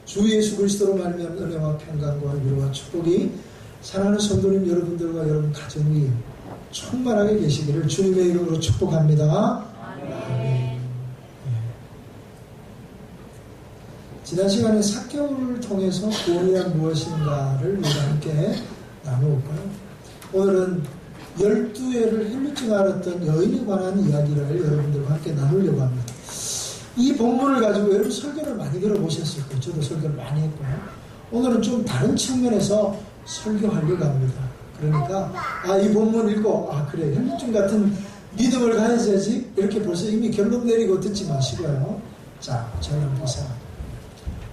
주 예수 그리스도로 말미암은 은혜와 평강과 위로와 축복이 사랑하는 성도님 여러분들과 여러분 가정 위에 충만하게 계시기를 주님의 이름으로 축복합니다. 아멘. 지난 시간에 삭개오를 통해서 구원이란 무엇인가를 우리가 함께 나누었고요. 오늘은 12회를 혈루증 앓았던 여인에 관한 이야기를 여러분들과 함께 나누려고 합니다. 이 본문을 가지고 여러분 설교를 많이 들어보셨을 거예요. 저도 설교를 많이 했고요. 오늘은 좀 다른 측면에서 설교하려고 합니다. 그러니까 이 본문 읽고 그래 혈루증 같은 믿음을 가져야지 이렇게 벌써 이미 결론 내리고 듣지 마시고요. 자, 저를 한번 보세요.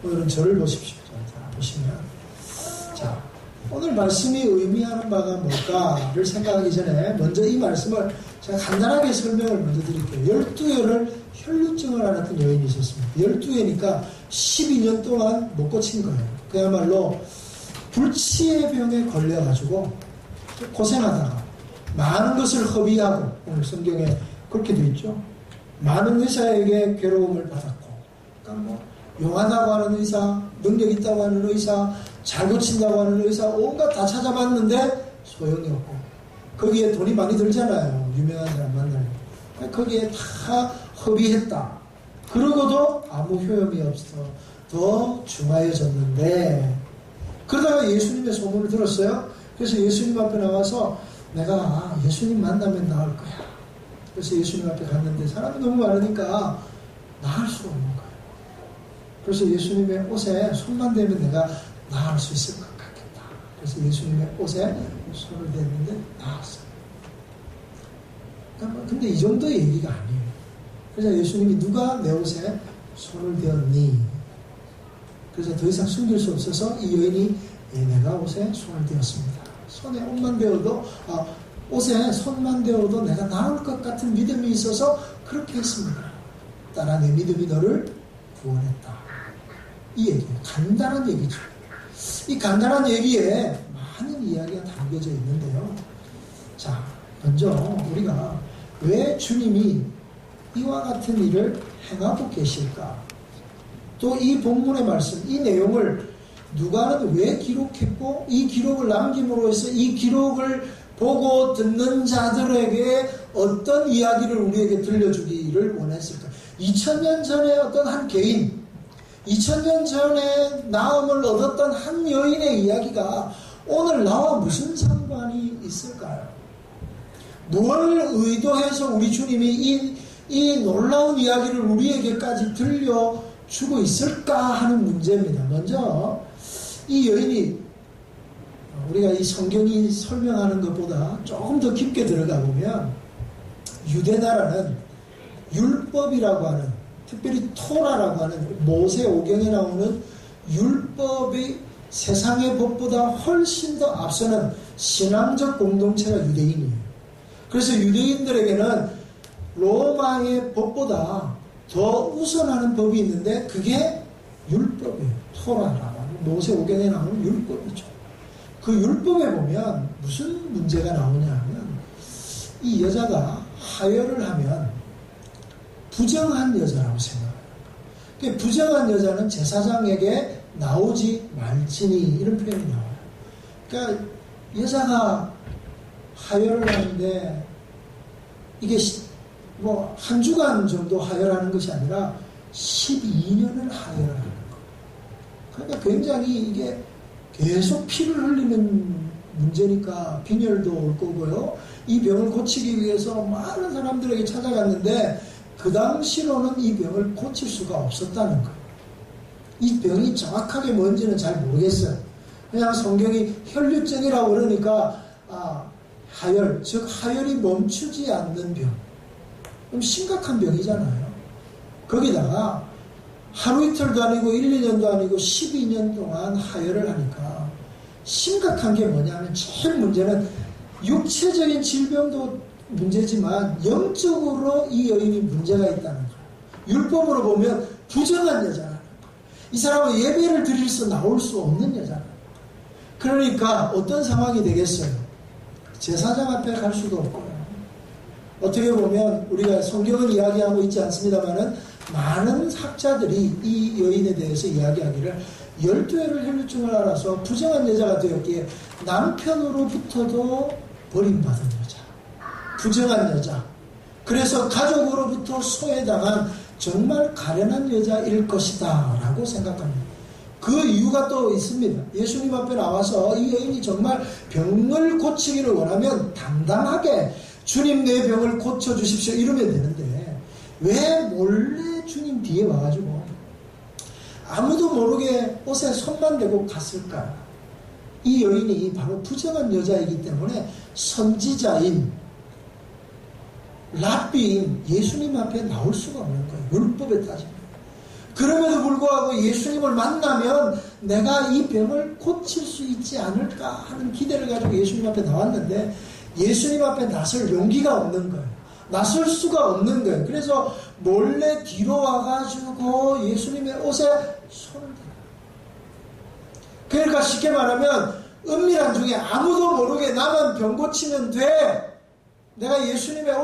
오늘은 저를 보십시오. 자, 보시면 자, 오늘 말씀이 의미하는 바가 뭘까를 생각하기 전에 먼저 이 말씀을 제가 간단하게 설명을 먼저 드릴게요. 12회를 혈루증을 앓았던 여인이 있었습니다. 12회니까 12년 동안 못 고친 거예요. 그야말로 불치의 병에 걸려가지고 고생하다가 많은 것을 허비하고, 오늘 성경에 그렇게 되어 있죠. 많은 의사에게 괴로움을 받았고, 그러니까 용하다고 하는 의사, 능력 있다고 하는 의사, 잘 고친다고 하는 의사, 온갖 다 찾아봤는데 소용이 없고, 거기에 돈이 많이 들잖아요. 유명한 사람 만나면. 거기에 다 허비했다. 그러고도 아무 효험이 없어 더 중하여졌는데, 그러다가 예수님의 소문을 들었어요. 그래서 예수님 앞에 나와서 내가 예수님 만나면 나을 거야. 그래서 예수님 앞에 갔는데 사람이 너무 많으니까 나을 수가 없는 거예요. 그래서 예수님의 옷에 손만 대면 내가 나을 수 있을 것 같겠다. 그래서 예수님의 옷에 손을 댔는데 나았어요. 근데 이 정도의 얘기가 아니에요. 그래서 예수님이 누가 내 옷에 손을 대었니? 그래서 더 이상 숨길 수 없어서 이 여인이 내가 옷에 손을 대었습니다. 손에 옷만 대어도 옷에 손만 대어도 내가 나을 것 같은 믿음이 있어서 그렇게 했습니다. 따라 내 믿음이 너를 구원했다. 이 얘기예요. 간단한 얘기죠. 이 간단한 얘기에 많은 이야기가 담겨져 있는데요. 자, 먼저 우리가 왜 주님이 이와 같은 일을 행하고 계실까? 또 이 본문의 말씀, 이 내용을 누가는 왜 기록했고, 이 기록을 남김으로 해서 이 기록을 보고 듣는 자들에게 어떤 이야기를 우리에게 들려주기를 원했을까? 2000년 전에 어떤 한 개인, 2000년 전에 나음을 얻었던 한 여인의 이야기가 오늘 나와 무슨 상관이 있을까요? 뭘 의도해서 우리 주님이 이 놀라운 이야기를 우리에게까지 들려주고 있을까 하는 문제입니다. 먼저 이 여인이 우리가 이 성경이 설명하는 것보다 조금 더 깊게 들어가 보면 유대나라는 율법이라고 하는, 특별히 토라라고 하는 모세오경에 나오는 율법이 세상의 법보다 훨씬 더 앞서는 신앙적 공동체가 유대인이에요. 그래서 유대인들에게는 로마의 법보다 더 우선하는 법이 있는데 그게 율법이에요. 토라라고 하는 모세오경에 나오는 율법이죠. 그 율법에 보면 무슨 문제가 나오냐 하면 이 여자가 하혈을 하면 부정한 여자라고 생각해요. 부정한 여자는 제사장에게 나오지 말지니 이런 표현이 나와요. 그러니까 여자가 하혈을 하는데 이게 한 주간 정도 하혈하는 것이 아니라 12년을 하혈을 하는 거예요. 그러니까 굉장히 이게 계속 피를 흘리는 문제니까 빈혈도 올 거고요. 이 병을 고치기 위해서 많은 사람들에게 찾아갔는데 그 당시로는 이 병을 고칠 수가 없었다는 거예요. 이 병이 정확하게 뭔지는 잘 모르겠어요. 그냥 성경이 혈류증이라고 그러니까 하혈, 즉 하혈이 멈추지 않는 병. 그럼 심각한 병이잖아요. 거기다가 하루 이틀도 아니고 1, 2년도 아니고 12년 동안 하혈을 하니까 심각한 게 뭐냐면 제일 문제는 육체적인 질병도 문제지만 영적으로 이 여인이 문제가 있다는 거예요. 율법으로 보면 부정한 여자라는 거예요. 이 사람은 예배를 드릴 나올 수 없는 여자라는 거예요. 그러니까 어떤 상황이 되겠어요? 제사장 앞에 갈 수도 없고요. 어떻게 보면 우리가 성경은 이야기하고 있지 않습니다만은 많은 학자들이 이 여인에 대해서 이야기하기를 12회를 혈류증을 앓아서 부정한 여자가 되었기에 남편으로부터도 버림받은 여자, 부정한 여자, 그래서 가족으로부터 소외당한 정말 가련한 여자일 것이다 라고 생각합니다. 그 이유가 또 있습니다. 예수님 앞에 나와서 이 여인이 정말 병을 고치기를 원하면 당당하게 주님 내 병을 고쳐주십시오 이러면 되는데 왜 몰래 주님 뒤에 와가지고 아무도 모르게 옷에 손만 대고 갔을까? 이 여인이 바로 부정한 여자이기 때문에 선지자인 랍비인 예수님 앞에 나올 수가 없는 거예요. 율법에 따지면. 그럼에도 불구하고 예수님을 만나면 내가 이 병을 고칠 수 있지 않을까 하는 기대를 가지고 예수님 앞에 나왔는데 예수님 앞에 나설 용기가 없는 거예요. 나설 수가 없는 거예요. 그래서 몰래 뒤로 와가지고 예수님의 옷에 손을 대요. 그러니까 쉽게 말하면 은밀한 중에 아무도 모르게 나만 병 고치면 돼. 내가 예수님의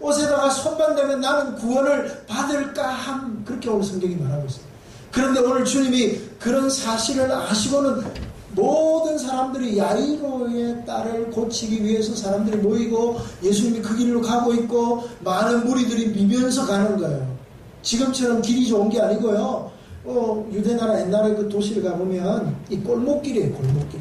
옷에다가 손만 대면 나는 구원을 받을까 함. 그렇게 오늘 성경이 말하고 있어요. 그런데 오늘 주님이 그런 사실을 아시고는 모든 사람들이 야이로의 딸을 고치기 위해서 사람들이 모이고 예수님이 그 길로 가고 있고 많은 무리들이 미면서 가는 거예요. 지금처럼 길이 좋은 게 아니고요. 유대나라 옛날에 그 도시를 가보면 이 골목길이에요. 골목길.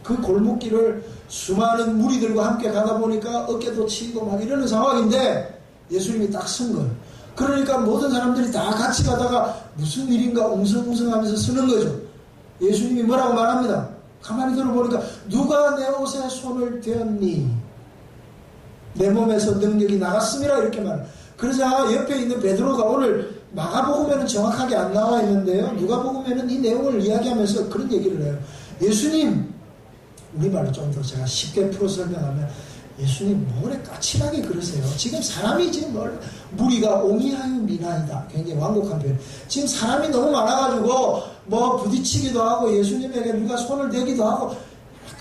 그 골목길을 수많은 무리들과 함께 가다 보니까 어깨도 치고 막 이러는 상황인데 예수님이 딱 선 거예요. 그러니까 모든 사람들이 다 같이 가다가 무슨 일인가 웅성웅성하면서 서는 거죠. 예수님이 뭐라고 말합니다. 가만히 들어보니까 누가 내 옷에 손을 대었니? 내 몸에서 능력이 나갔습니다. 이렇게 말해요. 그러자 옆에 있는 베드로가 오늘 마가복음에는 정확하게 안 나와 있는데요. 누가복음에는 이 내용을 이야기하면서 그런 얘기를 해요. 예수님, 우리말로 좀 더 제가 쉽게 풀어 설명하면 예수님 뭐래 까칠하게 그러세요. 지금 사람이 지금 무리가 옹이하여 미나이다. 굉장히 완곡한 표현. 지금 사람이 너무 많아가지고 뭐 부딪히기도 하고 예수님에게 누가 손을 대기도 하고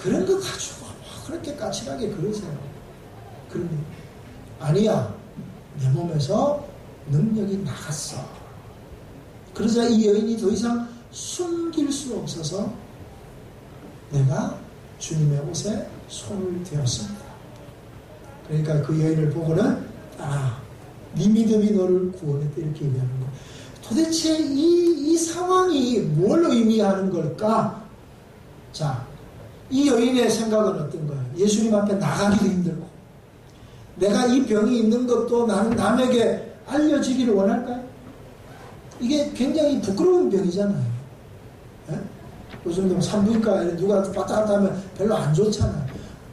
그런 거 가지고 그렇게 까칠하게 그러세요. 그런데 아니야. 내 몸에서 능력이 나갔어. 그러자 이 여인이 더 이상 숨길 수 없어서 내가 주님의 옷에 손을 대었습니다. 그러니까 그 여인을 보고는 네 믿음이 너를 구원했다 이렇게 얘기하는 거예요. 도대체 이 상황이 뭘 의미하는 걸까? 자, 이 여인의 생각은 어떤 거예요? 예수님 앞에 나가기도 힘들고 내가 이 병이 있는 것도 나는 남에게 알려지기를 원할까요? 이게 굉장히 부끄러운 병이잖아요. 예? 요즘도 산부인과에 누가 왔다 갔다 하면 별로 안 좋잖아요.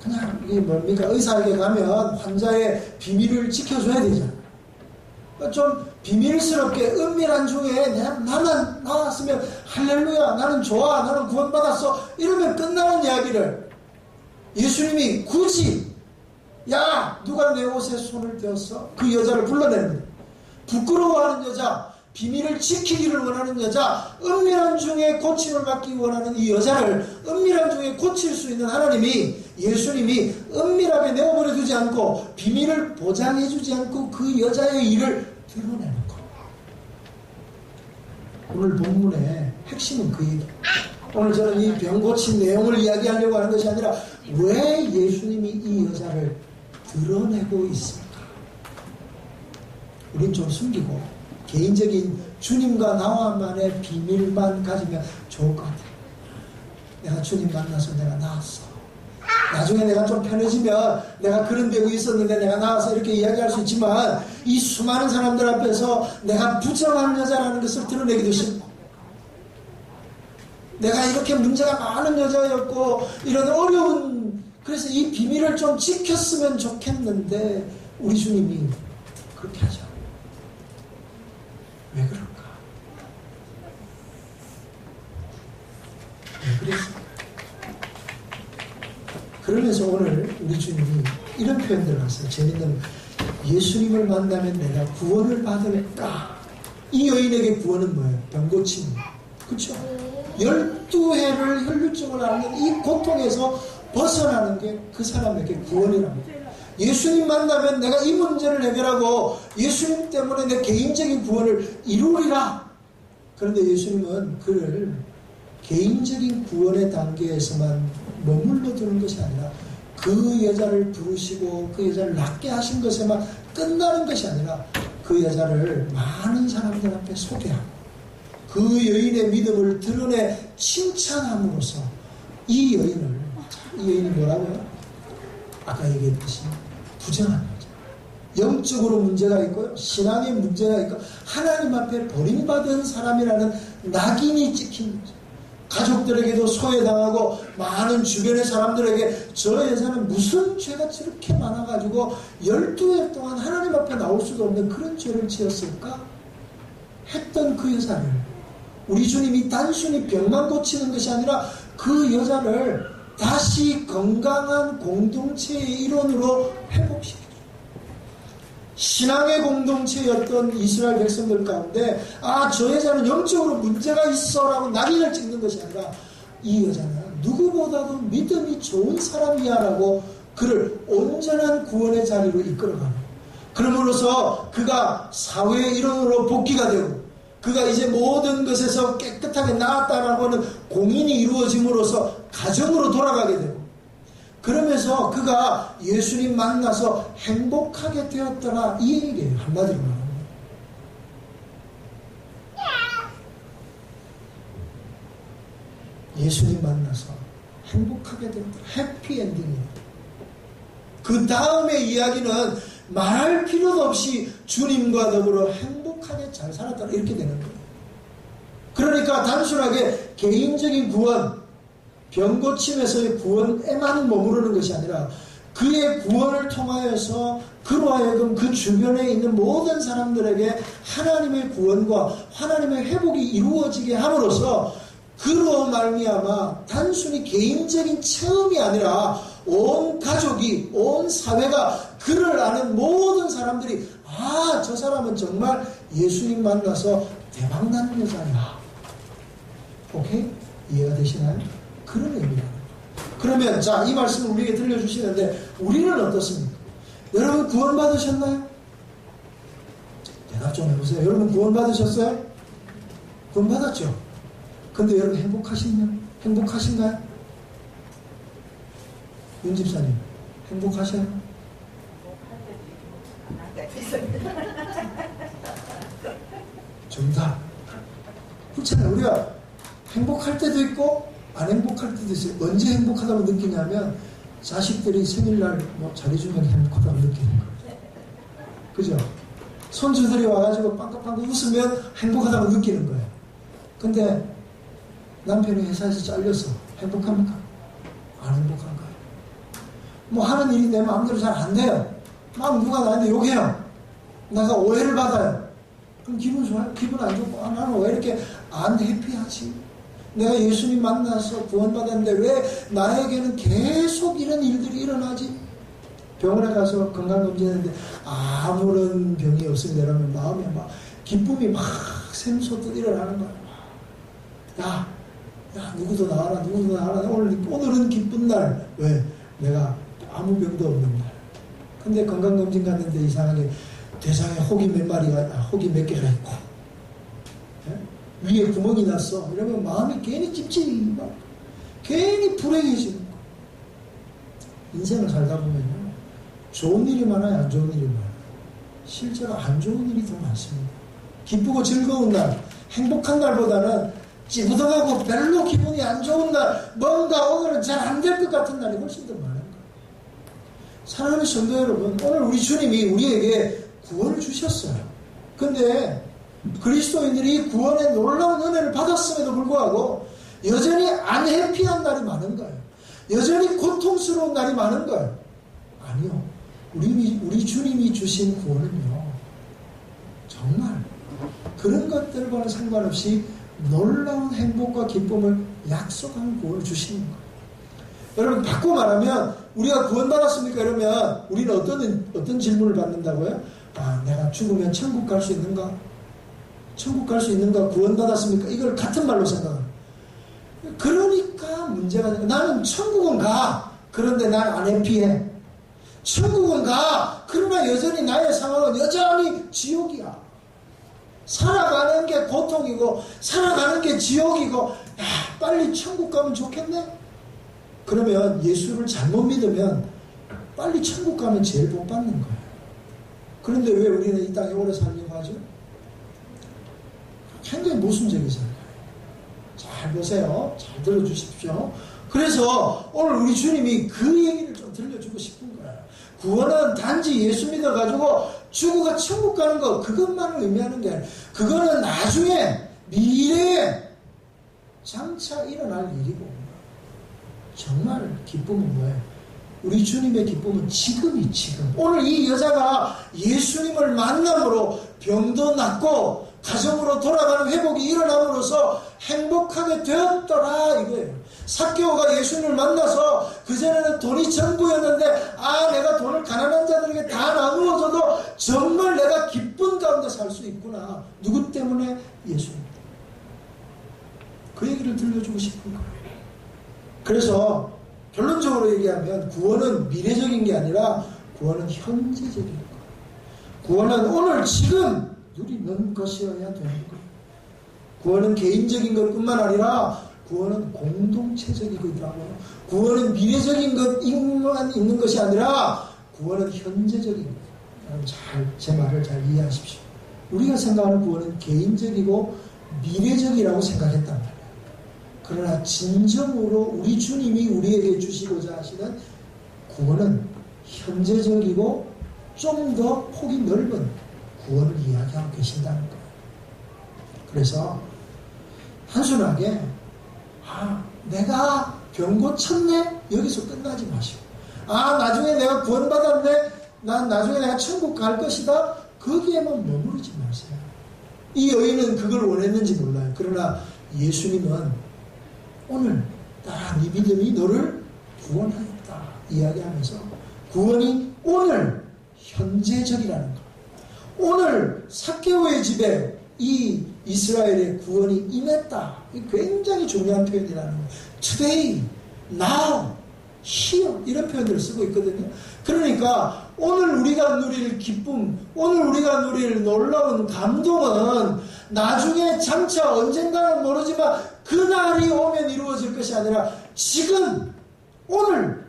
그냥 이게 뭡니까? 의사에게 가면 환자의 비밀을 지켜줘야 되잖아요. 좀 비밀스럽게 은밀한 중에 나만 나왔으면 할렐루야 나는 좋아 나는 구원받았어 이러면 끝나는 이야기를 예수님이 굳이 야 누가 내 옷에 손을 대었어? 그 여자를 불러냅니다. 부끄러워하는 여자, 비밀을 지키기를 원하는 여자, 은밀한 중에 고침을 받기 원하는 이 여자를 은밀한 중에 고칠 수 있는 하나님이 예수님이 은밀하게 내어버려 두지 않고 비밀을 보장해 주지 않고 그 여자의 일을 드러내는 거예요. 오늘 본문의 핵심은 그 얘기예요. 오늘 저는 이 병 고친 내용을 이야기하려고 하는 것이 아니라 왜 예수님이 이 여자를 드러내고 있습니까? 우린 좀 숨기고 개인적인 주님과 나와만의 비밀만 가지면 좋을 것 같아요. 내가 주님 만나서 내가 나았어. 나중에 내가 좀 편해지면 내가 그런 병이 있었는데 내가 나와서 이렇게 이야기할 수 있지만 이 수많은 사람들 앞에서 내가 부정한 여자라는 것을 드러내기도 싫고 내가 이렇게 문제가 많은 여자였고 이런 어려운 그래서 이 비밀을 좀 지켰으면 좋겠는데 우리 주님이 그렇게 하죠. 왜 그럴까? 왜 그랬을까? 그러면서 오늘 우리 주님이 이런 표현들을 하세요. 재밌는 예수님을 만나면 내가 구원을 받을까? 이 여인에게 구원은 뭐예요? 병고침. 그렇죠? 12회를 혈류증을 앓는 이 고통에서 벗어나는 게 그 사람에게 구원이랍니다. 예수님 만나면 내가 이 문제를 해결하고 예수님 때문에 내 개인적인 구원을 이루리라. 그런데 예수님은 그를 개인적인 구원의 단계에서만 머물러 두는 것이 아니라 그 여자를 부르시고 그 여자를 낫게 하신 것에만 끝나는 것이 아니라 그 여자를 많은 사람들 앞에 소개하고 그 여인의 믿음을 드러내 칭찬함으로써 이 여인이 뭐라고요? 아까 얘기했듯이 부정한 거죠. 영적으로 문제가 있고요. 신앙에 문제가 있고 하나님 앞에 버림받은 사람이라는 낙인이 찍힌 거죠. 가족들에게도 소외당하고 많은 주변의 사람들에게 저 여자는 무슨 죄가 저렇게 많아가지고 12일 동안 하나님 앞에 나올 수도 없는 그런 죄를 지었을까? 했던 그 여자를 우리 주님이 단순히 병만 고치는 것이 아니라 그 여자를 다시 건강한 공동체의 일원으로 회복시켜요. 신앙의 공동체였던 이스라엘 백성들 가운데 저 여자는 영적으로 문제가 있어 라고 낙인을 찍는 것이 아니라 이 여자는 누구보다도 믿음이 좋은 사람이야 라고 그를 온전한 구원의 자리로 이끌어가는, 그러므로서 그가 사회의 일원으로 복귀가 되고 그가 이제 모든 것에서 깨끗하게 나았다라고 하는 공인이 이루어짐으로써 가정으로 돌아가게 되고, 그러면서 그가 예수님 만나서 행복하게 되었더라, 이 얘기예요. 한마디로 말하면. 예수님 만나서 행복하게 되었더라. 해피엔딩이에요. 그 다음의 이야기는 말할 필요도 없이 주님과 더불어 행복하게 잘 살았다, 이렇게 되는 거예요. 그러니까 단순하게 개인적인 구원, 병 고침에서의 구원에만 머무르는 것이 아니라 그의 구원을 통하여서 그로 하여금 그 주변에 있는 모든 사람들에게 하나님의 구원과 하나님의 회복이 이루어지게 함으로써 그로 말미암아 단순히 개인적인 체험이 아니라 온 가족이, 온 사회가, 그를 아는 모든 사람들이 저 사람은 정말 예수님 만나서 대박난 여자야. 오케이? 이해가 되시나요? 그런 의미입니다. 그러면 이 말씀을 우리에게 들려주시는데 우리는 어떻습니까? 여러분 구원 받으셨나요? 대답 좀 해보세요. 여러분 구원 받으셨어요? 구원 받았죠? 근데 여러분 행복하신가요? 윤 집사님 행복하셔요? 정답. 그렇잖아요. 우리가 행복할 때도 있고 안 행복할 때도 있어요. 언제 행복하다고 느끼냐면 자식들이 생일날 잘해주면 행복하다고 느끼는 거예요. 그죠? 손주들이 와가지고 빵긋빵긋 웃으면 행복하다고 느끼는 거예요. 근데 남편이 회사에서 잘려서 행복합니까? 안 행복한 거예요. 하는 일이 내 마음대로 잘 안 돼요. 누가 나한테 욕해요. 내가 오해를 받아요. 그럼 기분 좋아요? 기분 안 좋고 나는 왜 이렇게 안 해피하지? 내가 예수님 만나서 구원받았는데 왜 나에게는 계속 이런 일들이 일어나지? 병원에 가서 건강검진했는데 아무런 병이 없습니다. 이러면 마음에 기쁨이 막 샘솟듯 일어나는 거야. 야, 누구도 나와라. 오늘은 기쁜 날. 왜? 내가 아무 병도 없는 날. 근데 건강검진 갔는데 이상하게 대장에 혹이 몇 개가 있고, 위에 구멍이 났어. 이러면 마음이 괜히 찝찝이, 괜히 불행해지는 거. 인생을 살다 보면요, 좋은 일이 많아요, 안 좋은 일이 많아요? 실제로 안 좋은 일이 더 많습니다. 기쁘고 즐거운 날, 행복한 날보다는 찌부둥하고 별로 기분이 안 좋은 날, 뭔가 오늘은 잘 안 될 것 같은 날이 훨씬 더 많은 거예요. 사랑하는 성도 여러분, 오늘 우리 주님이 우리에게 구원을 주셨어요. 근데 그리스도인들이 구원의 놀라운 은혜를 받았음에도 불구하고 여전히 안 해피한 날이 많은 거예요. 여전히 고통스러운 날이 많은 거예요. 아니요. 우리 주님이 주신 구원은요, 정말 그런 것들과는 상관없이 놀라운 행복과 기쁨을 약속한 구원을 주시는 거예요. 여러분, 바꿔 말하면 우리가 구원받았습니까? 이러면 우리는 어떤 질문을 받는다고요? 내가 죽으면 천국 갈 수 있는가? 천국 갈 수 있는가? 구원받았습니까? 이걸 같은 말로 생각합니다. 그러니까 문제가, 나는 천국은 가. 그런데 난 안 해피해. 천국은 가. 그러나 여전히 나의 상황은 여전히 지옥이야. 살아가는 게 고통이고 살아가는 게 지옥이고, 야, 빨리 천국 가면 좋겠네. 그러면 예수를 잘못 믿으면 빨리 천국 가면 제일 복 받는 거예요. 그런데 왜 우리는 이 땅에 오래 살려고 하죠? 굉장히 모순적이잖아요. 잘 보세요. 잘 들어주십시오. 그래서 오늘 우리 주님이 그 얘기를 좀 들려주고 싶은 거예요. 구원은 단지 예수 믿어가지고 죽어가 천국 가는 거, 그것만을 의미하는 게 아니라, 그거는 나중에 미래에 장차 일어날 일이고, 정말 기쁨은 뭐예요? 우리 주님의 기쁨은 지금이 지금. 오늘 이 여자가 예수님을 만남으로 병도 낫고 가정으로 돌아가는 회복이 일어남으로써 행복하게 되었더라 이거예요. 삭개오가 예수님을 만나서 그전에는 돈이 전부였는데, 내가 돈을 가난한 자들에게 다 나누어줘도 정말 내가 기쁜 가운데 살 수 있구나. 누구 때문에? 예수님. 그 얘기를 들려주고 싶은 거예요. 그래서 결론적으로 얘기하면 구원은 미래적인 게 아니라 구원은 현재적인 거예요. 구원은 오늘 지금 누리는 것이어야 되는 거예요. 구원은 개인적인 것뿐만 아니라 구원은 공동체적이기도 하고, 구원은 미래적인 것만 있는 것이 아니라 구원은 현재적인 거예요. 여러분 제 말을 잘 이해하십시오. 우리가 생각하는 구원은 개인적이고 미래적이라고 생각했단 말이에요. 그러나 진정으로 우리 주님이 우리에게 주시고자 하시는 구원은 현재적이고 좀 더 폭이 넓은 구원을 이야기하고 계신다는 거예요. 그래서 단순하게 내가 병 고쳤네? 여기서 끝나지 마시고, 나중에 내가 구원받았네? 난 나중에 내가 천국 갈 것이다? 거기에만 머무르지 마세요. 이 여인은 그걸 원했는지 몰라요. 그러나 예수님은 오늘 따라 네 믿음이 너를 구원하였다 이야기하면서 구원이 오늘 현재적이라는 것. 오늘 삭개오의 집에 이 이스라엘의 구원이 임했다. 굉장히 중요한 표현이라는 거예요. Today, now, here 이런 표현들을 쓰고 있거든요. 그러니까 오늘 우리가 누릴 기쁨, 오늘 우리가 누릴 놀라운 감동은 나중에 장차 언젠가는 모르지만 그날이 오면 이루어질 것이 아니라 지금, 오늘,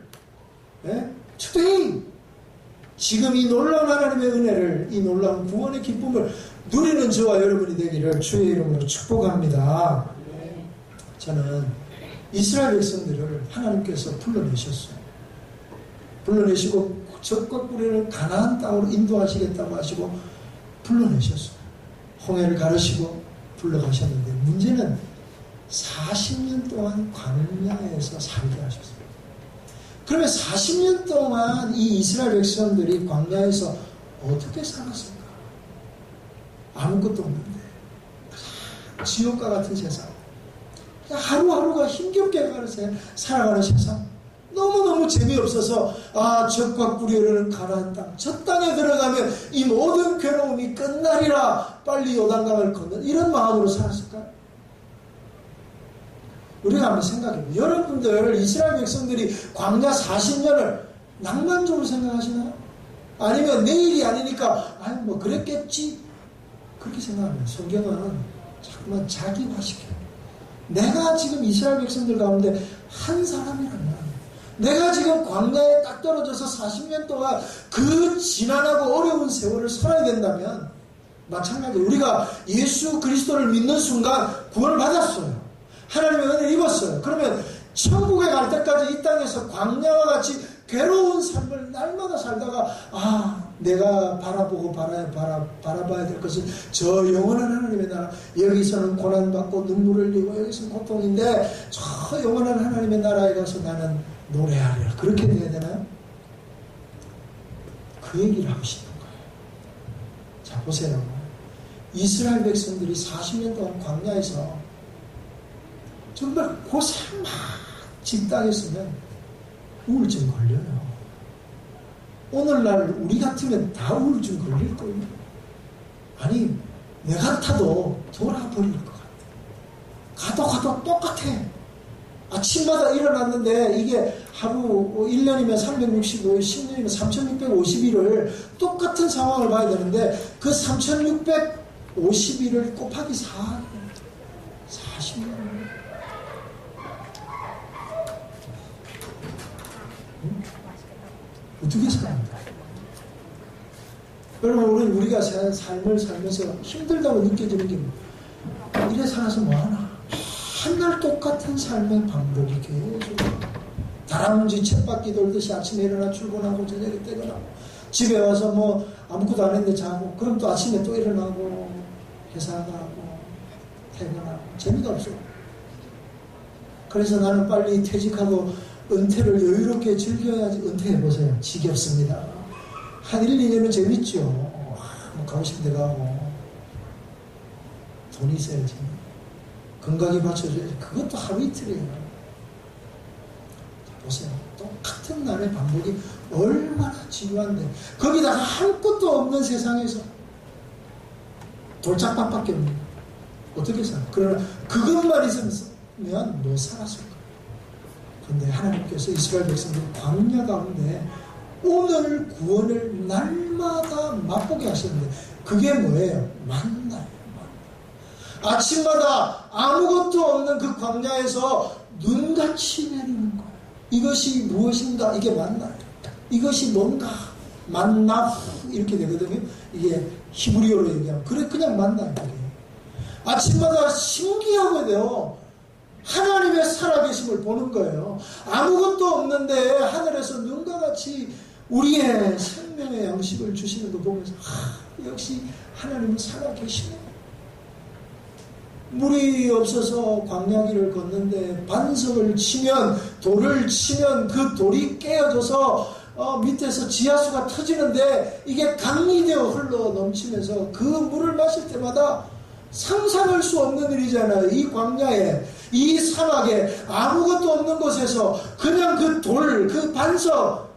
today, 지금 이 놀라운 하나님의 은혜를, 이 놀라운 구원의 기쁨을 누리는 저와 여러분이 되기를 주의 이름으로 축복합니다. 저는 이스라엘 백성들을 하나님께서 불러내셨어요. 불러내시고 적과 뿌리를 가나안 땅으로 인도하시겠다고 하시고 불러내셨어요. 홍해를 가르시고 불러가셨는데, 문제는 40년 동안 광야에서 살게 하셨어요. 그러면 40년 동안 이 이스라엘 백성들이 광야에서 어떻게 살았을까? 아무것도 없는데 지옥과 같은 세상, 하루하루가 힘겹게 살아가는 세상, 너무너무 재미없어서 적과 꿀이 흐르는 가나안 땅, 저 땅에 들어가면 이 모든 괴로움이 끝나리라, 빨리 요단강을 건너, 이런 마음으로 살았을까요? 우리가 한번 생각해보세요. 여러분들 이스라엘 백성들이 광야 40년을 낭만적으로 생각하시나요? 아니면 내일이 아니니까 뭐 그랬겠지, 그렇게 생각하면 성경은 자꾸만 자기화시켜요. 내가 지금 이스라엘 백성들 가운데 한 사람이라면, 내가 지금 광야에 딱 떨어져서 40년 동안 그 지난하고 어려운 세월을 살아야 된다면, 마찬가지로 우리가 예수 그리스도를 믿는 순간 구원을 받았어요. 하나님의 은혜를 입었어요. 그러면 천국에 갈 때까지 이 땅에서 광야와 같이 괴로운 삶을 날마다 살다가 내가 바라보고 바라봐야 될 것은 저 영원한 하나님의 나라, 여기서는 고난받고 눈물을 흘리고 여기서는 고통인데 저 영원한 하나님의 나라에 가서 나는 노래하리라, 그렇게 돼야 되나요? 그 얘기를 하고 싶은 거예요. 자, 보세요. 이스라엘 백성들이 40년 동안 광야에서 정말 고생만 진 땅에서면 우울증 걸려요. 오늘날 우리 같으면 다 우울증 걸릴 거예요. 아니, 내 같아도 돌아버릴 것 같아. 가도 똑같아. 아침마다 일어났는데 이게 하루 1년이면 365일, 10년이면 3650일을 똑같은 상황을 봐야 되는데 그 3650일을 곱하기 40년. 어떻게 살아요? 여러분, 우리가 삶을 살면서 힘들다고 느껴지는 게 이래 살아서 뭐하나? 한날 똑같은 삶의 반복이 계속 다람쥐 쳇바퀴 돌듯이 아침에 일어나 출근하고 저녁에 퇴근하고 집에 와서 뭐 아무것도 안 했는데 자고 그럼 또 아침에 또 일어나고 회사 가고 퇴근하고 재미가 없어. 그래서 나는 빨리 퇴직하고 은퇴를 여유롭게 즐겨야지. 은퇴해보세요. 지겹습니다. 한 1, 2년은 재밌죠. 뭐 가고 싶은 데 가고 돈이 있어야지. 건강이 받쳐줘야지. 그것도 하루 이틀이에요. 보세요. 똑같은 날의 반복이 얼마나 지루한데 거기다가 할 것도 없는 세상에서 돌짝밭밖에 없는 거예요. 어떻게 살아? 그러나 그것만 있으면 못 살았을 거예요. 그런데 하나님께서 이스라엘 백성들 광야 가운데 오늘 구원을 날마다 맛보게 하셨는데 그게 뭐예요? 만나요. 아침마다 아무것도 없는 그 광야에서 눈같이 내리는 거예요. 이것이 무엇인가? 이게 만나요. 이것이 뭔가? 만나 이렇게 되거든요. 이게 히브리어로 얘기하면 그래 그냥 만나요. 그게. 아침마다 신기하게 돼요. 하나님의 살아계심을 보는 거예요. 아무것도 없는데 하늘에서 눈과 같이 우리의 생명의 양식을 주시는 거 보면서 역시 하나님은 살아계시네. 물이 없어서 광야길을 걷는데 반석을 치면 돌을 치면 그 돌이 깨어져서 밑에서 지하수가 터지는데 이게 강이 되어 흘러 넘치면서 그 물을 마실 때마다 상상할 수 없는 일이잖아요. 이 광야에 이 사막에 아무것도 없는 곳에서 그냥 그 돌, 그 반석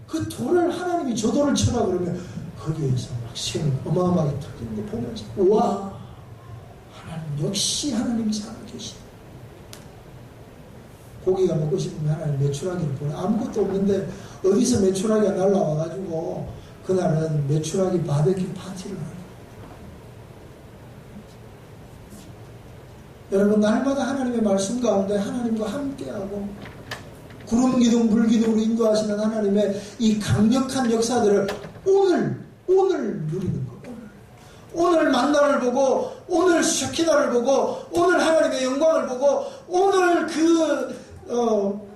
그 돌을 하나님이 저 돌을 쳐라 그러면 거기에서 막 시험이 어마어마하게 터지는 거 보면서 우와 하나님 역시 하나님이 살아계시네. 고기가 먹고 싶으면 하나님 메추라기를 보내. 아무것도 없는데 어디서 메추라기가 날라와가지고 그날은 메추라기 바베큐 파티를 하는. 여러분 날마다 하나님의 말씀 가운데 하나님과 함께하고 구름 기둥 불 기둥으로 인도하시는 하나님의 이 강력한 역사들을 오늘 누리는 거. 오늘 만나를 보고 오늘 쉐키나를 보고 오늘 하나님의 영광을 보고 오늘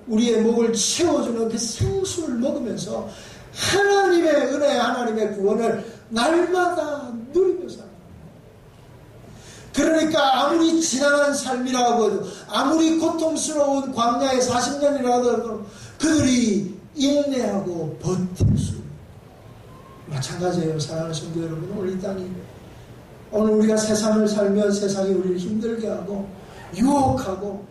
우리의 목을 채워주는 그 생수를 먹으면서 하나님의 은혜 하나님의 구원을 날마다 누리면서 그러니까 아무리 지난한 삶이라고 해도 아무리 고통스러운 광야의 40년이라고 해도 그들이 인내하고 버틸 수 마찬가지예요. 사랑하는 성도 여러분, 오늘 이 땅이 오늘 우리가 세상을 살면 세상이 우리를 힘들게 하고 유혹하고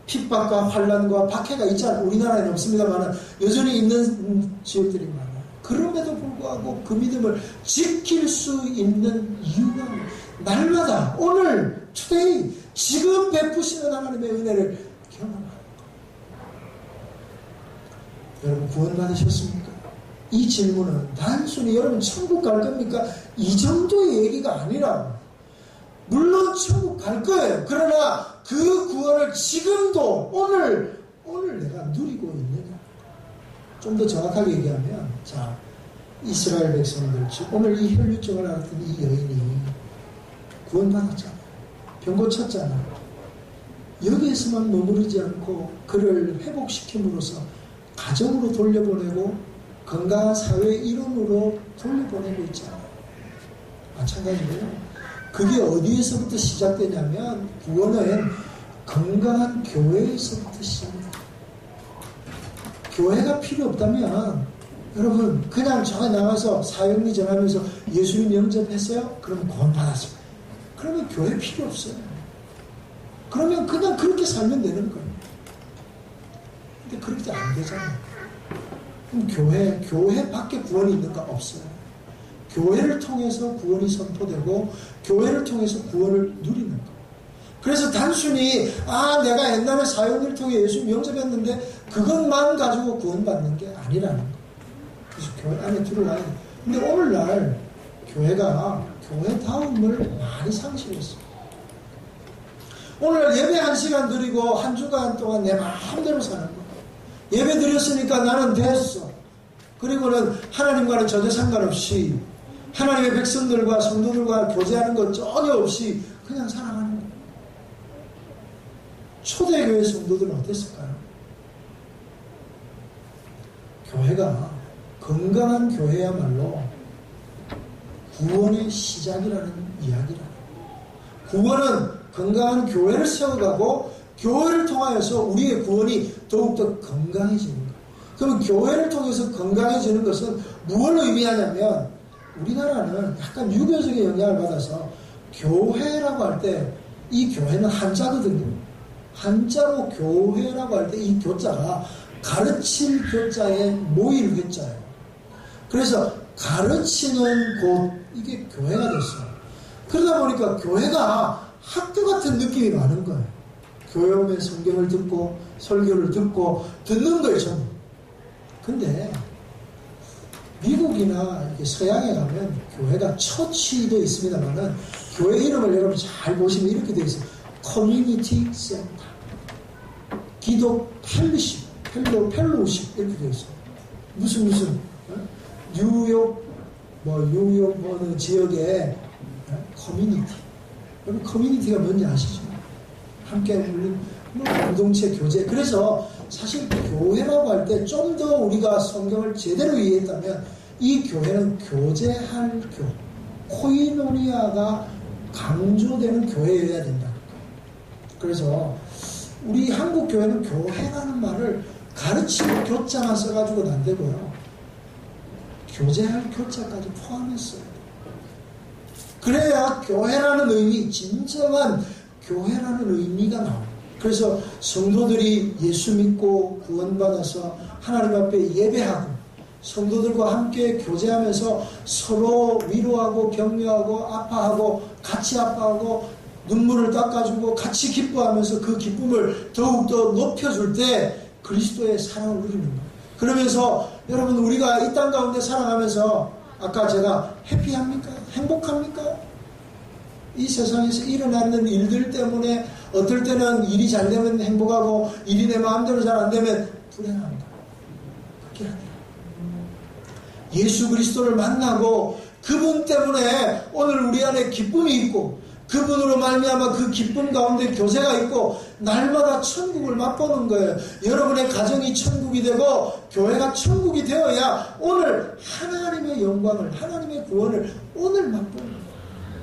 핍박과 환난과 박해가 있잖아요. 우리나라에는 없습니다만 여전히 있는 지역들이 많아요. 그럼에도 불구하고 그 믿음을 지킬 수 있는 이유가 날마다 오늘 today 지금 베푸시는 하나님의 은혜를 경험하는 것. 여러분 구원 받으셨습니까? 이 질문은 단순히 여러분 천국 갈 겁니까? 이 정도의 얘기가 아니라 물론 천국 갈 거예요. 그러나 그 구원을 지금도 오늘 내가 누리고 있느냐. 좀 더 정확하게 얘기하면 자 이스라엘 백성들 오늘 이 혈류증을 앓았던 이 여인이 구원받았잖아요. 병 고쳤잖아요. 여기에서만 머무르지 않고 그를 회복시킴으로써 가정으로 돌려보내고 건강한 사회 일원으로 돌려보내고 있잖아요. 마찬가지로요. 그게 어디에서부터 시작되냐면 구원은 건강한 교회에서부터 시작됩니다. 교회가 필요 없다면 여러분 그냥 저기 나가서 사형리 전하면서 예수님 영접했어요? 그러면 구원받았어요. 그러면 교회 필요 없어요. 그러면 그냥 그렇게 살면 되는 거예요. 근데 그렇게 안 되잖아요. 그럼 교회 밖에 구원이 있는가? 없어요. 교회를 통해서 구원이 선포되고 교회를 통해서 구원을 누리는 거. 그래서 단순히 내가 옛날에 사역을 통해 예수 영접했는데 그것만 가지고 구원받는 게 아니라는 거. 그래서 교회 안에 들어와야 돼. 근데 오늘날 교회가 교회다움을 많이 상실했어요. 오늘 예배 1시간 드리고 한 주간 동안 내 마음대로 사는 거. 예배 드렸으니까 나는 됐어. 그리고는 하나님과는 전혀 상관없이 하나님의 백성들과 성도들과 교제하는 것 전혀 없이 그냥 살아가는 거예요. 초대교회 성도들은 어땠을까요? 교회가 건강한 교회야말로 구원의 시작이라는 이야기라. 구원은 건강한 교회를 세워가고 교회를 통하여서 우리의 구원이 더욱더 건강해지는 거예요. 그럼 교회를 통해서 건강해지는 것은 무엇을 의미하냐면 우리나라는 약간 유교적인 영향을 받아서 교회라고 할 때 이 교회는 한자거든요. 한자로 교회라고 할 때 이 교자가 가르칠 교자에 모일 회자예요. 그래서 가르치는 곳, 이게 교회가 됐어요. 그러다 보니까 교회가 학교 같은 느낌이 많은 거예요. 교회 오면 성경을 듣고 설교를 듣고 듣는 거예요, 전부. 근데 미국이나 이렇게 서양에 가면 교회가 처치도 있습니다만은 교회 이름을 여러분 잘 보시면 이렇게 되어 있어요. 커뮤니티 센터, 기독 펠로십, 펠로십 이렇게 되어 있어요. 무슨 뉴욕 어느 지역의 커뮤니티. 여러분 커뮤니티가 뭔지 아시죠? 함께 물린 공동체 교제. 그래서 사실 교회라고 할 때 좀 더 우리가 성경을 제대로 이해했다면 이 교회는 교제할 교, 코이노니아가 강조되는 교회여야 된다. 그래서 우리 한국 교회는 교회라는 말을 가르치는 교자만 써가지고는 안 되고요. 교제할 교자까지 포함했어요. 그래야 교회라는 의미, 진정한 교회라는 의미가 나옵니다. 그래서 성도들이 예수 믿고 구원받아서 하나님 앞에 예배하고 성도들과 함께 교제하면서 서로 위로하고 격려하고 아파하고 같이 아파하고 눈물을 닦아주고 같이 기뻐하면서 그 기쁨을 더욱더 높여줄 때 그리스도의 사랑을 누리는 거예요. 그러면서 여러분 우리가 이 땅 가운데 살아가면서 아까 제가 해피합니까? 행복합니까? 이 세상에서 일어나는 일들 때문에 어떨 때는 일이 잘 되면 행복하고 일이 내 마음대로 잘 안 되면 불행합니다. 그렇게 하더라. 예수 그리스도를 만나고 그분 때문에 오늘 우리 안에 기쁨이 있고 그분으로 말미암아 그 기쁨 가운데 교제가 있고 날마다 천국을 맛보는 거예요. 여러분의 가정이 천국이 되고 교회가 천국이 되어야 오늘 하나님의 영광을 하나님의 구원을 오늘 맛보는 거예요.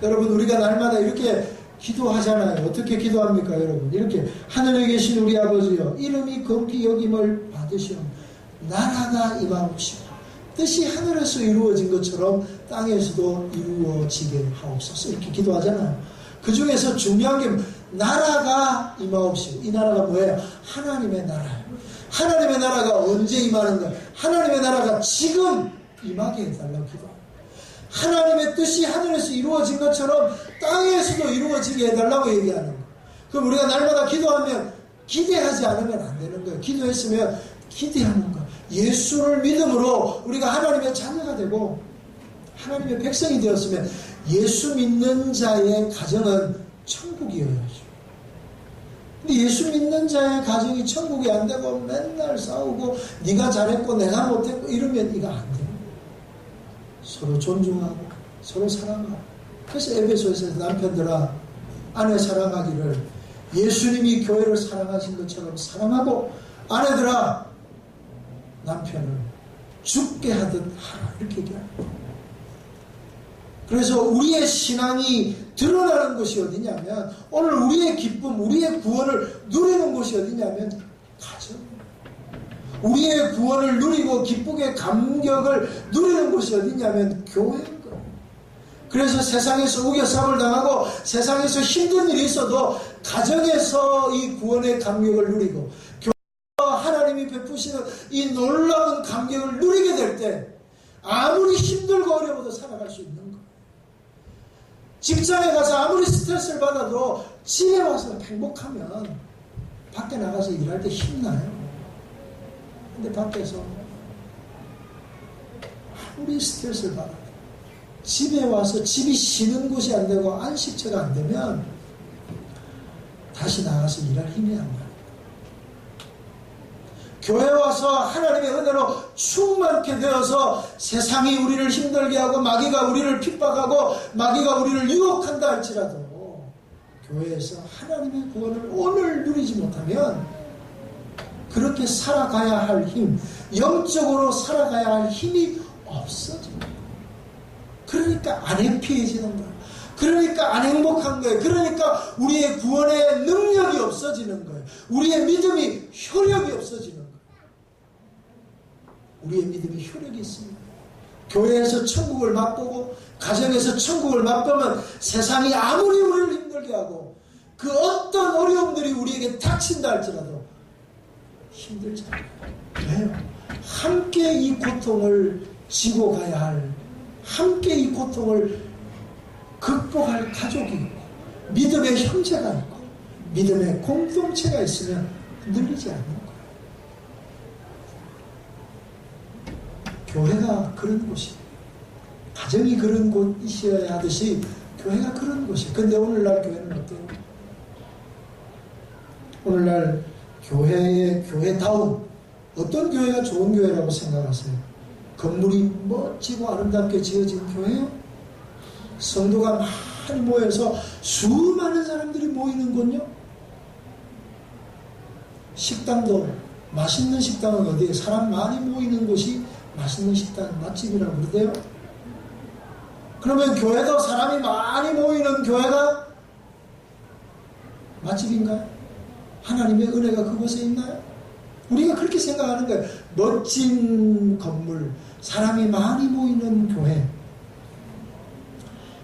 여러분 우리가 날마다 이렇게 기도하잖아요. 어떻게 기도합니까 여러분? 이렇게 하늘에 계신 우리 아버지여 이름이 거룩히 여김을 받으시오. 나라가 임하옵시고 뜻이 하늘에서 이루어진 것처럼 땅에서도 이루어지게 하옵소서. 이렇게 기도하잖아요. 그 중에서 중요한 게 나라가 임하옵시고. 이 나라가 뭐예요? 하나님의 나라예요. 하나님의 나라가 언제 임하는가? 하나님의 나라가 지금 임하게 해달라고 기도합니다. 하나님의 뜻이 하늘에서 이루어진 것처럼 땅에서도 이루어지게 해달라고 얘기하는 거예요. 그럼 우리가 날마다 기도하면 기대하지 않으면 안 되는 거예요. 기도했으면 기대하는 거예요. 예수를 믿음으로 우리가 하나님의 자녀가 되고 하나님의 백성이 되었으면 예수 믿는 자의 가정은 천국이어야죠. 근데 예수 믿는 자의 가정이 천국이 안 되고 맨날 싸우고 네가 잘했고 내가 못했고 이러면 이거 안 돼요. 서로 존중하고 서로 사랑하고. 그래서 에베소에서 남편들아 아내 사랑하기를 예수님이 교회를 사랑하신 것처럼 사랑하고 아내들아 남편을 죽게 하듯 하라 이렇게 얘기합니다. 그래서 우리의 신앙이 드러나는 곳이 어디냐면 오늘 우리의 기쁨, 우리의 구원을 누리는 곳이 어디냐면 가정. 우리의 구원을 누리고 기쁘게 감격을 누리는 곳이 어디냐면 교회인 거예요. 그래서 세상에서 우겨쌈을 당하고 세상에서 힘든 일이 있어도 가정에서 이 구원의 감격을 누리고 교회가 하나님이 베푸시는 이 놀라운 감격을 누리게 될 때 아무리 힘들고 어려워도 살아갈 수 있는 거예요. 직장에 가서 아무리 스트레스를 받아도 집에 와서 행복하면 밖에 나가서 일할 때 힘나요. 근데 밖에서 아무리 스트레스를 받아도 집에 와서 집이 쉬는 곳이 안 되고 안식처가 안 되면 다시 나가서 일할 힘이 안 나요. 교회 와서 하나님의 은혜로 충만케 되어서 세상이 우리를 힘들게 하고 마귀가 우리를 핍박하고 마귀가 우리를 유혹한다 할지라도 교회에서 하나님의 구원을 오늘 누리지 못하면 그렇게 살아가야 할 힘, 영적으로 살아가야 할 힘이 없어집니다. 그러니까 안 해피해지는 거예요. 그러니까 안 행복한 거예요. 그러니까 우리의 구원의 능력이 없어지는 거예요. 우리의 믿음이 효력이 없어지는 거예요. 우리의 믿음이 효력이 있습니다. 교회에서 천국을 맛보고 가정에서 천국을 맛보면 세상이 아무리 우리를 힘들게 하고 그 어떤 어려움들이 우리에게 닥친다 할지라도 힘들지 않아요. 왜요? 함께 이 고통을 지고 가야 할, 함께 이 고통을 극복할 가족이 있고 믿음의 형제가 있고 믿음의 공동체가 있으면 흔들리지 않는 거예요. 교회가 그런 곳이에요. 가정이 그런 곳이어야 하듯이 교회가 그런 곳이에요. 근데 오늘날 교회는 어때요? 오늘날 교회다운 어떤 교회가 좋은 교회라고 생각하세요? 건물이 멋지고 아름답게 지어진 교회요? 성도가 많이 모여서 수많은 사람들이 모이는 곳요? 식당도 맛있는 식당은 어디에 사람 많이 모이는 곳이 맛있는 식당 맛집이라고 그러대요. 그러면 교회도 사람이 많이 모이는 교회가 맛집인가요? 하나님의 은혜가 그곳에 있나요? 우리가 그렇게 생각하는 거예요. 멋진 건물, 사람이 많이 모이는 교회,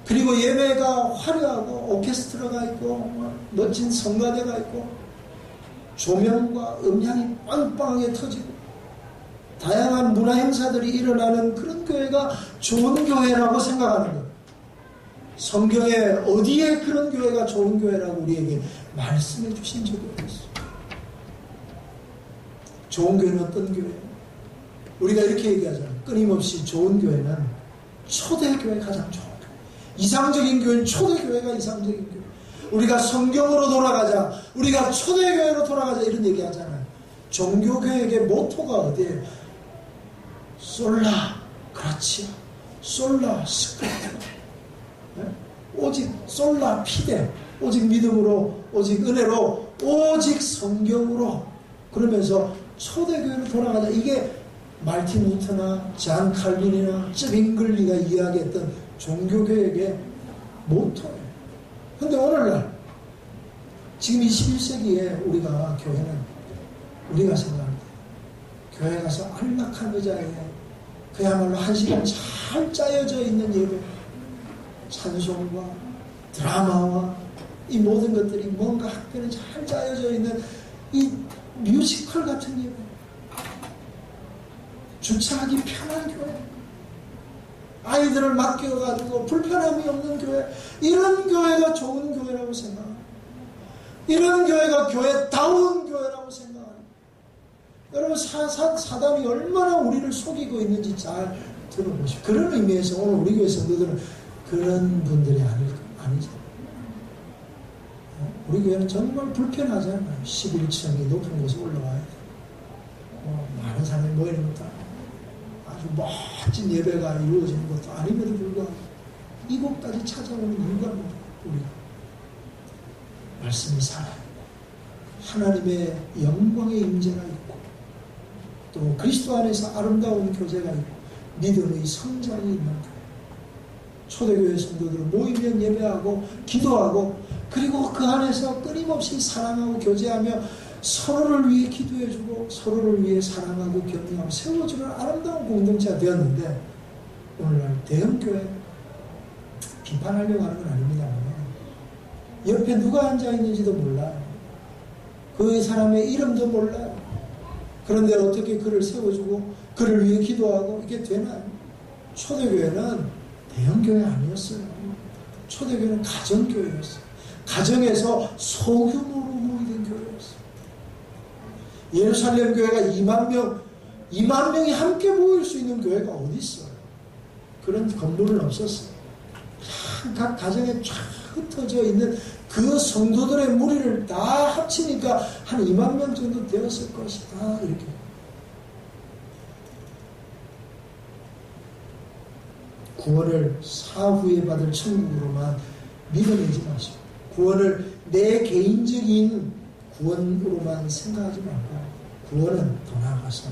그리고 예배가 화려하고 오케스트라가 있고 멋진 성가대가 있고 조명과 음향이 빵빵하게 터지고 다양한 문화 행사들이 일어나는 그런 교회가 좋은 교회라고 생각하는 거예요. 성경에 어디에 그런 교회가 좋은 교회라고 우리에게 말씀해 주신 적이 없어요. 좋은 교회는 어떤 교회예요? 우리가 이렇게 얘기하잖아요. 끊임없이 좋은 교회는 초대교회 가장 좋은 교회. 이상적인 교회는 초대교회가 이상적인 교회. 우리가 성경으로 돌아가자, 우리가 초대교회로 돌아가자 이런 얘기하잖아요. 종교교회의 모토가 어디예요? 솔라 그라치아, 솔라 스크립트라, 오직 솔라 피데, 오직 믿음으로, 오직 은혜로, 오직 성경으로. 그러면서 초대교회로 돌아가자. 이게 말틴 루터나 잔 칼빈이나 쯔빙글리가 이야기했던 종교개혁의 모토예요. 근데 오늘날 지금 21세기에 우리가 교회는 우리가 생각합니다. 교회 가서 안락한 의자에 그야말로 한 시간 잘 짜여져 있는 예배, 찬송과 드라마와 이 모든 것들이 뭔가 학교에 잘 짜여져 있는 이 뮤지컬 같은 예배, 주차하기 편한 교회, 아이들을 맡겨가지고 불편함이 없는 교회, 이런 교회가 좋은 교회라고 생각합니다. 이런 교회가 교회다운 교회라고 생각합니다. 여러분, 사단이 얼마나 우리를 속이고 있는지 잘 들어보십시오. 그런 의미에서 오늘 우리 교회 성도들은 그런 분들이 아니죠. 우리 교회는 정말 불편하잖아요. 11층이 높은 곳에 올라와야 돼. 많은 사람이 모이는 것도 아니고 아주 멋진 예배가 이루어지는 것도 아님에도 불구하고 이곳까지 찾아오는 이유가 뭐예요? 우리가 말씀이 살아요. 하나님의 영광의 임재가 있고 또 그리스도 안에서 아름다운 교제가 있고 믿음의 성장이 있는 교회. 초대교회 성도들은 모이면 예배하고 기도하고 그리고 그 안에서 끊임없이 사랑하고 교제하며 서로를 위해 기도해주고 서로를 위해 사랑하고 격려하고 세워주는 아름다운 공동체가 되었는데 오늘날 대형교회 비판하려고 하는 건 아닙니다만 옆에 누가 앉아있는지도 몰라요. 그 사람의 이름도 몰라요. 그런데 어떻게 그를 세워주고 그를 위해 기도하고 이게 되나요? 초대교회는 대형교회 아니었어요. 초대교회는 가정교회였어요. 가정에서 소규모로 모이던 교회였어요. 예루살렘 교회가 2만 명이 함께 모일 수 있는 교회가 어디 있어요? 그런 건물은 없었어요. 각 가정에 쫙 흩어져 있는 그 성도들의 무리를 다 합치니까 한 2만 명 정도 되었을 것이다. 이렇게. 구원을 사후에 받을 천국으로만 믿어내지 마시고, 구원을 내 개인적인 구원으로만 생각하지 말고, 구원은 더 나아가서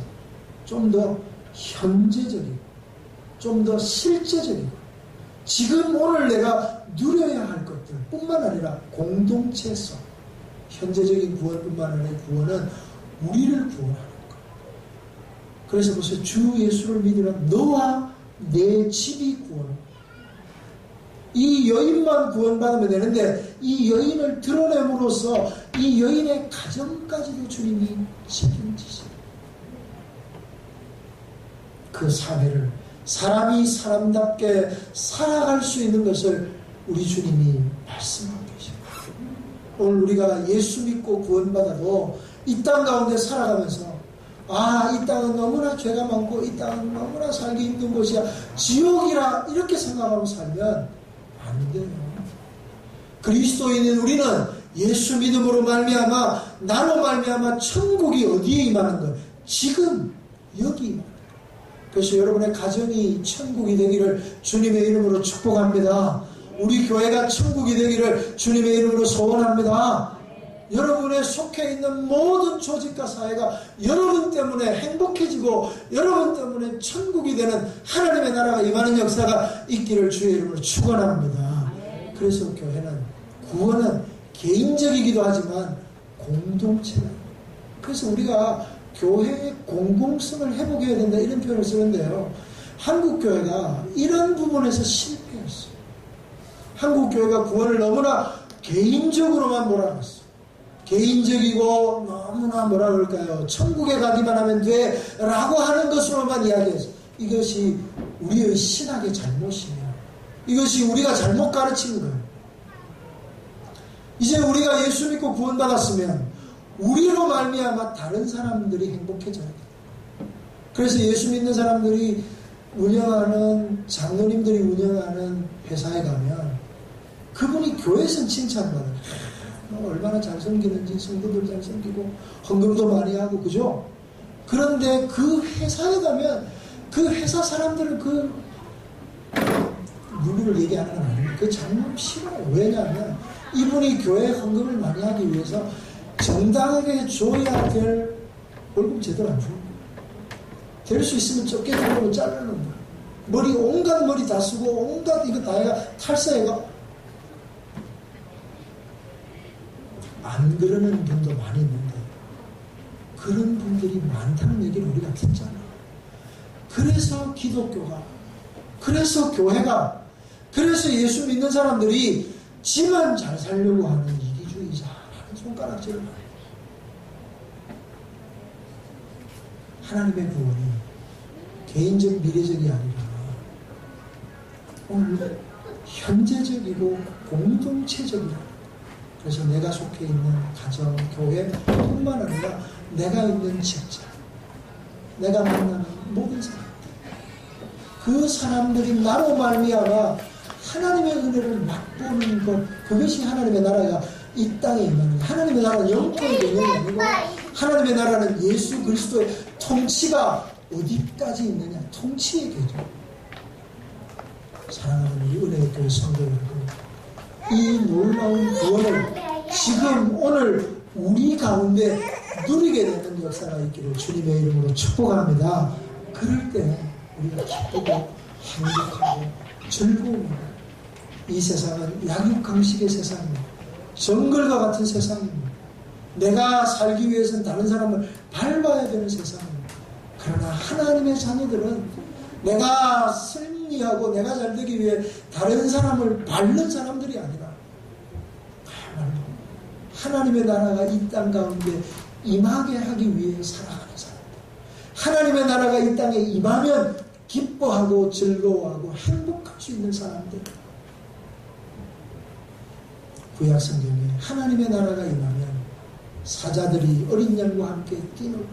좀 더 현재적이고, 좀 더 실제적이고, 지금 오늘 내가 누려야 할 것들 뿐만 아니라 공동체에서 현재적인 구원뿐만 아니라 구원은 우리를 구원하는 것. 그래서 보세요. 주 예수를 믿으라. 너와 내 집이 구원. 이 여인만 구원받으면 되는데 이 여인을 드러냄으로써 이 여인의 가정까지도 주님이 책임지시고, 그 사회를 사람이 사람답게 살아갈 수 있는 것을 우리 주님이 말씀하고 계십니다. 오늘 우리가 예수 믿고 구원받아도 이 땅 가운데 살아가면서 이 땅은 너무나 죄가 많고 이 땅은 너무나 살기 힘든 곳이야, 지옥이라 이렇게 생각하고 살면 안 돼요. 그리스도인인 우리는 예수 믿음으로 말미암아, 나로 말미암아 천국이 어디에 임하는 것? 지금 여기 임하는 것. 그래서 여러분의 가정이 천국이 되기를 주님의 이름으로 축복합니다. 우리 교회가 천국이 되기를 주님의 이름으로 소원합니다. 여러분의 속해 있는 모든 조직과 사회가 여러분 때문에 행복해지고 여러분 때문에 천국이 되는 하나님의 나라가 임하는 역사가 있기를 주의 이름으로 축원합니다. 그래서 교회는, 구원은 개인적이기도 하지만 공동체다. 그래서 우리가 교회의 공공성을 회복해야 된다, 이런 표현을 쓰는데요. 한국 교회가 이런 부분에서 실패했어요. 한국 교회가 구원을 너무나 개인적으로만 몰아갔어요. 개인적이고 너무나 뭐라 그럴까요? 천국에 가기만 하면 돼 라고 하는 것으로만 이야기했어요. 이것이 우리의 신학의 잘못이에요. 이것이 우리가 잘못 가르친 거예요. 이제 우리가 예수 믿고 구원받았으면 우리로 말미암아 다른 사람들이 행복해져야 돼요. 그래서 예수 믿는 사람들이 운영하는, 장로님들이 운영하는 회사에 가면 그분이 교회에서는 칭찬받아요. 얼마나 잘 섬기는지, 성도들 잘 섬기고 헌금도 많이 하고, 그죠? 그런데 그 회사에 가면 그 회사 사람들은 그 누구를 얘기하는 건 아니에요. 그 장로님 싫어요. 왜냐하면 이분이 교회 헌금을 많이 하기 위해서 정당하게 줘야 될 월급 제대로 안 주는 거예요. 될 수 있으면 적게 주고 자르는 거예요. 온갖 머리 다 쓰고 온갖 이거 다 해가 탈세해가 안 그러는 분도 많이 있는데 그런 분들이 많다는 얘기를 우리가 듣잖아요. 그래서 기독교가, 그래서 교회가, 그래서 예수 믿는 사람들이 지만 잘 살려고 하는 이기주의자라는 손가락질을 해요. 하나님의 구원이 개인적 미래적이 아니라 오늘 현재적이고 공동체적이라. 그래서 내가 속해 있는 가정, 교회 뿐만 아니라 내가 있는 직장, 내가 만나는 모든 사람들, 그 사람들이 나로 말미암아 하나님의 은혜를 맛보는 것, 그것이 하나님의 나라가 이 땅에 임하는 것. 하나님의 나라는 영권의 개념이 아니고 하나님의 나라는 예수 그리스도의 통치가 어디까지 있느냐, 통치의 개념. 사랑하는 우리 은혜의 교회 성도 여러분, 이 놀라운 구원을 지금 오늘 우리 가운데 누리게 되는 역사가 있기를 주님의 이름으로 축복합니다. 그럴 때 우리가 기쁘고 행복하고 즐거움입니다. 이 세상은 약육강식의 세상입니다. 정글과 같은 세상입니다. 내가 살기 위해서는 다른 사람을 밟아야 되는 세상입니다. 그러나 하나님의 자녀들은 내가 승리하고 내가 잘 되기 위해 다른 사람을 밟는 사람들이 아니라 하나님의 나라가 이 땅 가운데 임하게 하기 위해 살아가는 사람들. 하나님의 나라가 이 땅에 임하면 기뻐하고 즐거워하고 행복할 수 있는 사람들. 구약 성경에 하나님의 나라가 임하면 사자들이 어린 양과 함께 뛰놀고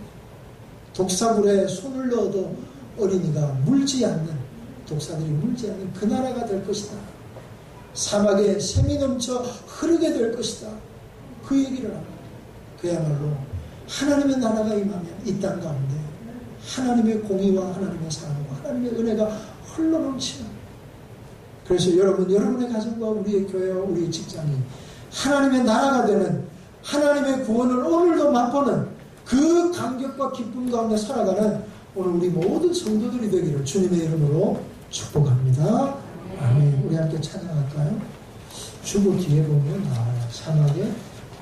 독사굴에 손을 넣어도 어린이가 물지 않는, 독사들이 물지 않는 그 나라가 될 것이다. 사막에 샘이 넘쳐 흐르게 될 것이다. 그 얘기를 합니다. 그야말로 하나님의 나라가 임하면 이 땅 가운데 하나님의 공의와 하나님의 사랑과 하나님의 은혜가 흘러넘치는, 그래서 여러분의 가정과 우리의 교회와 우리의 직장이 하나님의 나라가 되는, 하나님의 구원을 오늘도 맛보는 그 감격과 기쁨 가운데 살아가는 오늘 우리 모든 성도들이 되기를 주님의 이름으로 축복합니다. 아멘. 우리 함께 찬양할까요? 주고 뒤에 보면 사막에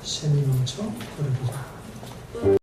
샘이 넘쳐 흐르리라.